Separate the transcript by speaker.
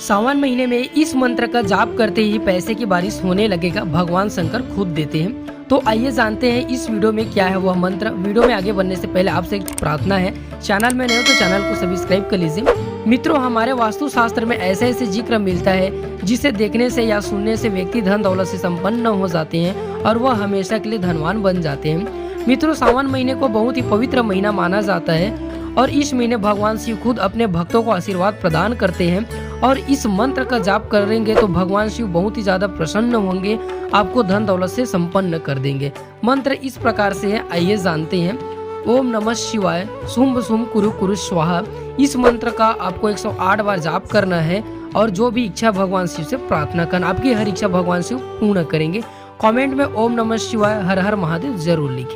Speaker 1: सावन महीने में इस मंत्र का जाप करते ही पैसे की बारिश होने लगेगा, भगवान शंकर खुद देते हैं। तो आइए जानते हैं इस वीडियो में क्या है वह मंत्र। वीडियो में आगे बढ़ने से पहले आपसे एक प्रार्थना है, चैनल में नए हो तो चैनल को सब्सक्राइब कर लीजिए। मित्रों, हमारे वास्तु शास्त्र में ऐसे ऐसे जिक्र मिलता है जिसे देखने से या सुनने से व्यक्ति धन दौलत से संपन्न हो जाते हैं और वह हमेशा के लिए धनवान बन जाते हैं। मित्रों, सावन महीने को बहुत ही पवित्र महीना माना जाता है और इस महीने भगवान शिव खुद अपने भक्तों को आशीर्वाद प्रदान करते हैं और इस मंत्र का जाप करेंगे तो भगवान शिव बहुत ही ज्यादा प्रसन्न होंगे, आपको धन दौलत से संपन्न कर देंगे। मंत्र इस प्रकार से है, आइए जानते हैं। ओम नमः शिवाय, शुंभ शुंभ कुरु कुरु स्वाहा। इस मंत्र का आपको 108 बार जाप करना है और जो भी इच्छा भगवान शिव से प्रार्थना करना, आपकी हर इच्छा भगवान शिव पूर्ण करेंगे। कमेंट में ओम नमः शिवाय हर हर महादेव जरूर लिखें।